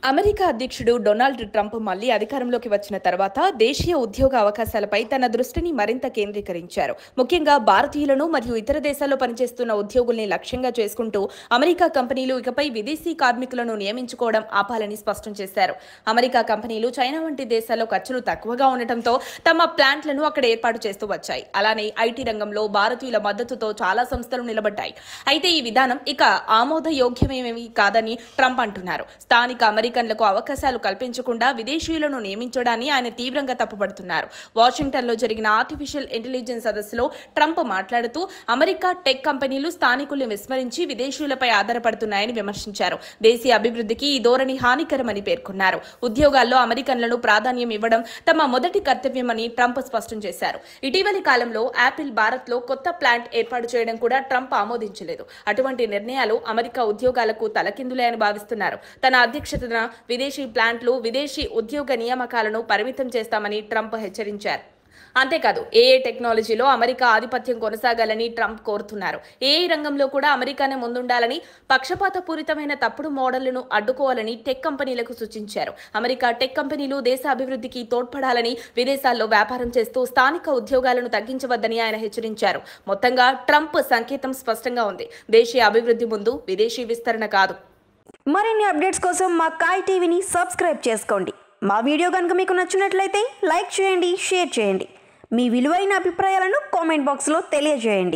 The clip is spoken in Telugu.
అమెరికా అధ్యక్షుడు డొనాల్డ్ ట్రంప్ మళ్లీ అధికారంలోకి వచ్చిన తర్వాత దేశీయ ఉద్యోగ అవకాశాలపై తన దృష్టిని మరింత కేంద్రీకరించారు. ముఖ్యంగా భారతీయులను మరియు ఇతర దేశాల్లో పనిచేస్తున్న ఉద్యోగుల్ని లక్ష్యంగా చేసుకుంటూ అమెరికా కంపెనీలు ఇకపై విదేశీ కార్మికులను నియమించుకోవడం ఆపాలని స్పష్టం చేశారు. అమెరికా కంపెనీలు చైనా వంటి దేశాల్లో ఖర్చులు తక్కువగా ఉండటంతో తమ ప్లాంట్లను అక్కడ ఏర్పాటు చేస్తూ వచ్చాయి. అలానే ఐటీ రంగంలో భారతీయుల మద్దతుతో చాలా సంస్థలు నిలబడ్డాయి. అయితే ఈ విధానం ఇక ఆమోదయోగ్యమేమీ కాదని ట్రంప్ అంటున్నారు. స్థానిక అమెరికన్లకు అవకాశాలు కల్పించకుండా విదేశీయులను నియమించడాన్ని ఆయన తీవ్రంగా తప్పుపడుతున్నారు. వాషింగ్టన్లో జరిగిన ఆర్టిఫిషియల్ ఇంటెలిజెన్స్ సదస్సులో ట్రంప్ మాట్లాడుతూ అమెరికా టెక్ కంపెనీలు స్థానికుల్ని విస్మరించి విదేశీయులపై ఆధారపడుతున్నాయని విమర్శించారు. దేశీయ అభివృద్ధికి ఈ ధోరణి హానికరమని పేర్కొన్నారు. ఉద్యోగాల్లో అమెరికన్లను ప్రాధాన్యం ఇవ్వడం తమ మొదటి కర్తవ్యమని ట్రంప్ స్పష్టం చేశారు. ఇటీవలి కాలంలో యాపిల్ భారత్లో కొత్త ప్లాంట్ ఏర్పాటు చేయడం కూడా ట్రంప్ ఆమోదించలేదు. అటువంటి నిర్ణయాలు అమెరికా ఉద్యోగాలకు తలకిందులే అని భావిస్తున్నారు. తన అధ్యక్షతన విదేశీ ప్లాంట్లు, విదేశీ ఉద్యోగ నియామకాలను పరిమితం చేస్తామని ట్రంప్ హెచ్చరించారు. అంతేకాదు ఏఐ టెక్నాలజీలో అమెరికా ఆధిపత్యం కొనసాగాలని ట్రంప్ కోరుతున్నారు. ఏఐ రంగంలో కూడా అమెరికానే ముందుండాలని, పక్షపాతపూరితమైన తప్పుడు మోడళ్లను అడ్డుకోవాలని టెక్ కంపెనీలకు సూచించారు. అమెరికా టెక్ కంపెనీలు దేశ అభివృద్ధికి తోడ్పడాలని, విదేశాల్లో వ్యాపారం చేస్తూ స్థానిక ఉద్యోగాలను తగ్గించవద్దని ఆయన హెచ్చరించారు. మొత్తంగా ట్రంప్ సంకేతం స్పష్టంగా ఉంది. దేశీయ అభివృద్ధి ముందు విదేశీ విస్తరణ కాదు. మరిన్ని అప్డేట్స్ కోసం మా కాయ్ టీవీని సబ్స్క్రైబ్ చేసుకోండి. మా వీడియో కనుక మీకు నచ్చినట్లయితే లైక్ చేయండి, షేర్ చేయండి. మీ విలువైన అభిప్రాయాలను కామెంట్ బాక్స్లో తెలియజేయండి.